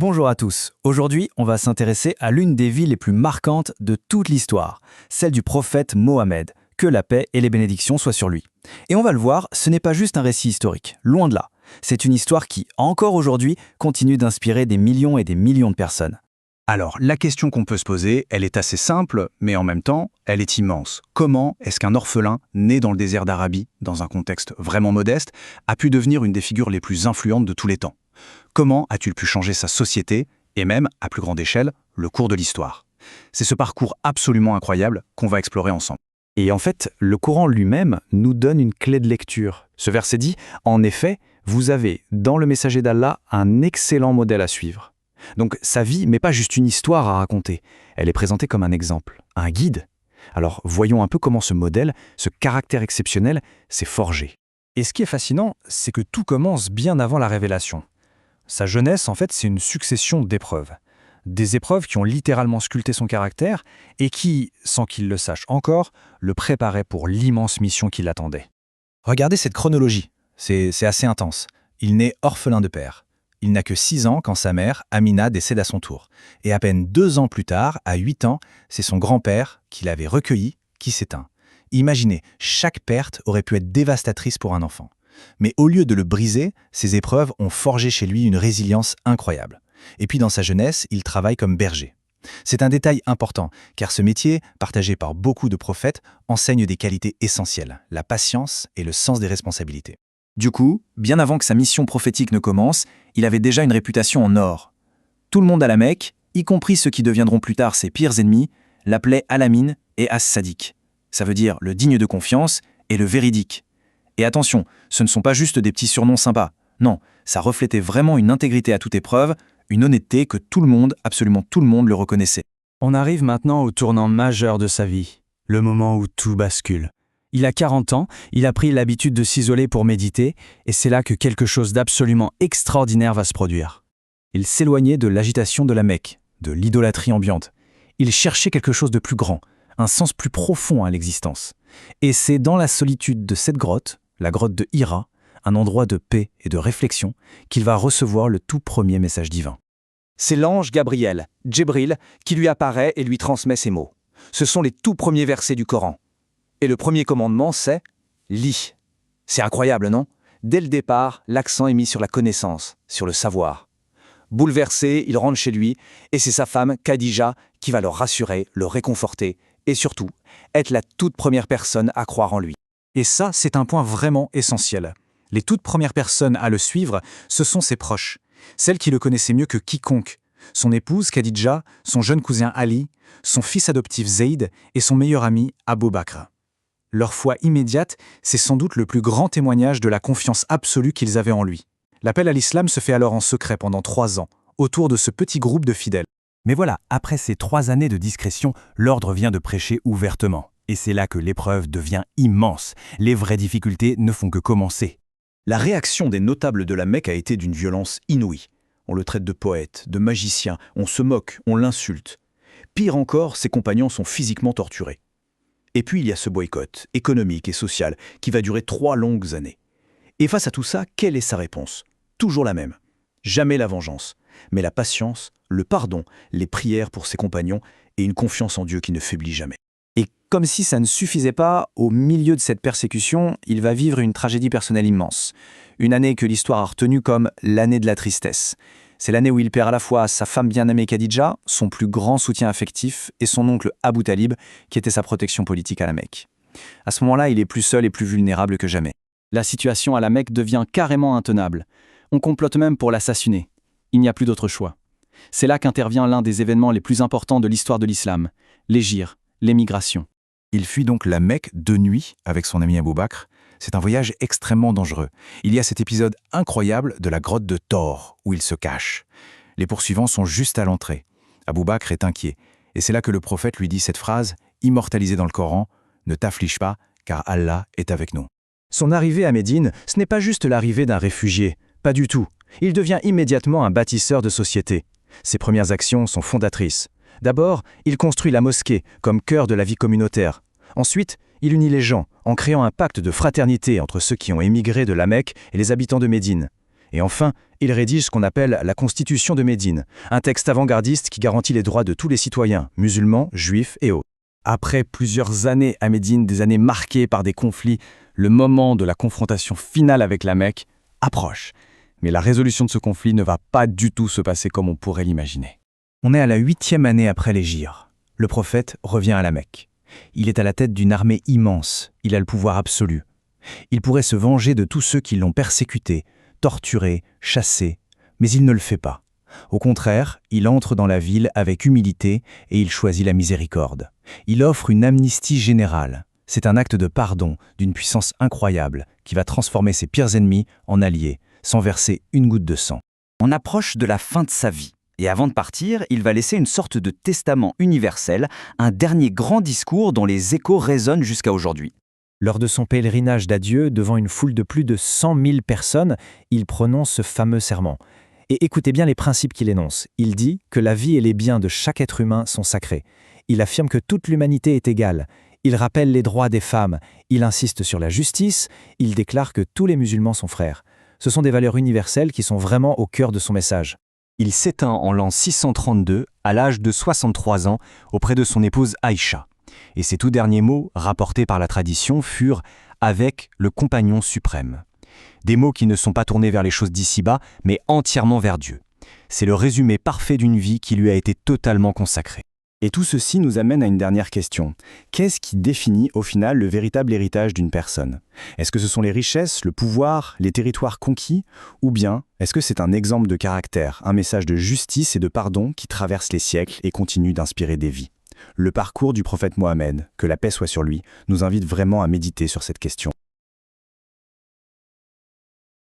Bonjour à tous. Aujourd'hui, on va s'intéresser à l'une des villes les plus marquantes de toute l'histoire, celle du prophète Mohammed, que la paix et les bénédictions soient sur lui. Et on va le voir, ce n'est pas juste un récit historique, loin de là. C'est une histoire qui, encore aujourd'hui, continue d'inspirer des millions et des millions de personnes. Alors, la question qu'on peut se poser, elle est assez simple, mais en même temps, elle est immense. Comment est-ce qu'un orphelin, né dans le désert d'Arabie, dans un contexte vraiment modeste, a pu devenir une des figures les plus influentes de tous les temps? Comment a-t-il pu changer sa société, et même, à plus grande échelle, le cours de l'histoire? C'est ce parcours absolument incroyable qu'on va explorer ensemble. Et en fait, le Coran lui-même nous donne une clé de lecture. Ce verset dit, en effet, vous avez, dans le messager d'Allah, un excellent modèle à suivre. Donc sa vie n'est pas juste une histoire à raconter, elle est présentée comme un exemple, un guide. Alors voyons un peu comment ce modèle, ce caractère exceptionnel, s'est forgé. Et ce qui est fascinant, c'est que tout commence bien avant la révélation. Sa jeunesse, en fait, c'est une succession d'épreuves. Des épreuves qui ont littéralement sculpté son caractère et qui, sans qu'il le sache encore, le préparaient pour l'immense mission qui l'attendait. Regardez cette chronologie, c'est assez intense. Il naît orphelin de père. Il n'a que 6 ans quand sa mère, Amina, décède à son tour. Et à peine 2 ans plus tard, à 8 ans, c'est son grand-père, qui l'avait recueilli, qui s'éteint. Imaginez, chaque perte aurait pu être dévastatrice pour un enfant. Mais au lieu de le briser, ces épreuves ont forgé chez lui une résilience incroyable. Et puis dans sa jeunesse, il travaille comme berger. C'est un détail important, car ce métier, partagé par beaucoup de prophètes, enseigne des qualités essentielles, la patience et le sens des responsabilités. Du coup, bien avant que sa mission prophétique ne commence, il avait déjà une réputation en or. Tout le monde à la Mecque, y compris ceux qui deviendront plus tard ses pires ennemis, l'appelaient Al-Amin et As-Sadiq. Ça veut dire le digne de confiance et le véridique. Et attention, ce ne sont pas juste des petits surnoms sympas. Non, ça reflétait vraiment une intégrité à toute épreuve, une honnêteté que tout le monde, absolument tout le monde, le reconnaissait. On arrive maintenant au tournant majeur de sa vie, le moment où tout bascule. Il a 40 ans, il a pris l'habitude de s'isoler pour méditer, et c'est là que quelque chose d'absolument extraordinaire va se produire. Il s'éloignait de l'agitation de la Mecque, de l'idolâtrie ambiante. Il cherchait quelque chose de plus grand, un sens plus profond à l'existence. Et c'est dans la solitude de cette grotte, la grotte de Hira, un endroit de paix et de réflexion, qu'il va recevoir le tout premier message divin. C'est l'ange Gabriel, Djibril, qui lui apparaît et lui transmet ces mots. Ce sont les tout premiers versets du Coran. Et le premier commandement, c'est « lis ». C'est incroyable, non? Dès le départ, l'accent est mis sur la connaissance, sur le savoir. Bouleversé, il rentre chez lui, et c'est sa femme, Khadija, qui va le rassurer, le réconforter, et surtout, être la toute première personne à croire en lui. Et ça, c'est un point vraiment essentiel. Les toutes premières personnes à le suivre, ce sont ses proches, celles qui le connaissaient mieux que quiconque. Son épouse, Khadija, son jeune cousin Ali, son fils adoptif Zayd et son meilleur ami, Abu Bakr. Leur foi immédiate, c'est sans doute le plus grand témoignage de la confiance absolue qu'ils avaient en lui. L'appel à l'islam se fait alors en secret pendant 3 ans, autour de ce petit groupe de fidèles. Mais voilà, après ces 3 années de discrétion, l'ordre vient de prêcher ouvertement. Et c'est là que l'épreuve devient immense. Les vraies difficultés ne font que commencer. La réaction des notables de la Mecque a été d'une violence inouïe. On le traite de poète, de magicien, on se moque, on l'insulte. Pire encore, ses compagnons sont physiquement torturés. Et puis il y a ce boycott, économique et social, qui va durer 3 longues années. Et face à tout ça, quelle est sa réponse? Toujours la même. Jamais la vengeance, mais la patience, le pardon, les prières pour ses compagnons et une confiance en Dieu qui ne faiblit jamais. Et comme si ça ne suffisait pas, au milieu de cette persécution, il va vivre une tragédie personnelle immense. Une année que l'histoire a retenue comme l'année de la tristesse. C'est l'année où il perd à la fois sa femme bien-aimée Khadija, son plus grand soutien affectif, et son oncle Abu Talib, qui était sa protection politique à la Mecque. À ce moment-là, il est plus seul et plus vulnérable que jamais. La situation à la Mecque devient carrément intenable. On complote même pour l'assassiner. Il n'y a plus d'autre choix. C'est là qu'intervient l'un des événements les plus importants de l'histoire de l'islam, l'hégire, l'émigration. Il fuit donc la Mecque de nuit avec son ami Abu Bakr. C'est un voyage extrêmement dangereux. Il y a cet épisode incroyable de la grotte de Thor, où il se cache. Les poursuivants sont juste à l'entrée. Abu Bakr est inquiet. Et c'est là que le prophète lui dit cette phrase, immortalisée dans le Coran, « Ne t'afflige pas, car Allah est avec nous ». Son arrivée à Médine, ce n'est pas juste l'arrivée d'un réfugié. Pas du tout. Il devient immédiatement un bâtisseur de société. Ses premières actions sont fondatrices. D'abord, il construit la mosquée comme cœur de la vie communautaire. Ensuite, il unit les gens en créant un pacte de fraternité entre ceux qui ont émigré de la Mecque et les habitants de Médine. Et enfin, il rédige ce qu'on appelle la Constitution de Médine, un texte avant-gardiste qui garantit les droits de tous les citoyens, musulmans, juifs et autres. Après plusieurs années à Médine, des années marquées par des conflits, le moment de la confrontation finale avec la Mecque approche. Mais la résolution de ce conflit ne va pas du tout se passer comme on pourrait l'imaginer. On est à la 8e année après l'hégire. Le prophète revient à la Mecque. Il est à la tête d'une armée immense, il a le pouvoir absolu. Il pourrait se venger de tous ceux qui l'ont persécuté, torturé, chassé, mais il ne le fait pas. Au contraire, il entre dans la ville avec humilité et il choisit la miséricorde. Il offre une amnistie générale. C'est un acte de pardon d'une puissance incroyable qui va transformer ses pires ennemis en alliés, sans verser une goutte de sang. On approche de la fin de sa vie. Et avant de partir, il va laisser une sorte de testament universel, un dernier grand discours dont les échos résonnent jusqu'à aujourd'hui. Lors de son pèlerinage d'adieu, devant une foule de plus de 100 000 personnes, il prononce ce fameux serment. Et écoutez bien les principes qu'il énonce. Il dit que la vie et les biens de chaque être humain sont sacrés. Il affirme que toute l'humanité est égale. Il rappelle les droits des femmes. Il insiste sur la justice. Il déclare que tous les musulmans sont frères. Ce sont des valeurs universelles qui sont vraiment au cœur de son message. Il s'éteint en l'an 632, à l'âge de 63 ans, auprès de son épouse Aïcha. Et ses tout derniers mots, rapportés par la tradition, furent « avec le compagnon suprême ». Des mots qui ne sont pas tournés vers les choses d'ici-bas, mais entièrement vers Dieu. C'est le résumé parfait d'une vie qui lui a été totalement consacrée. Et tout ceci nous amène à une dernière question. Qu'est-ce qui définit au final le véritable héritage d'une personne? Est-ce que ce sont les richesses, le pouvoir, les territoires conquis? Ou bien, est-ce que c'est un exemple de caractère, un message de justice et de pardon qui traverse les siècles et continue d'inspirer des vies? Le parcours du prophète Mohammed, que la paix soit sur lui, nous invite vraiment à méditer sur cette question.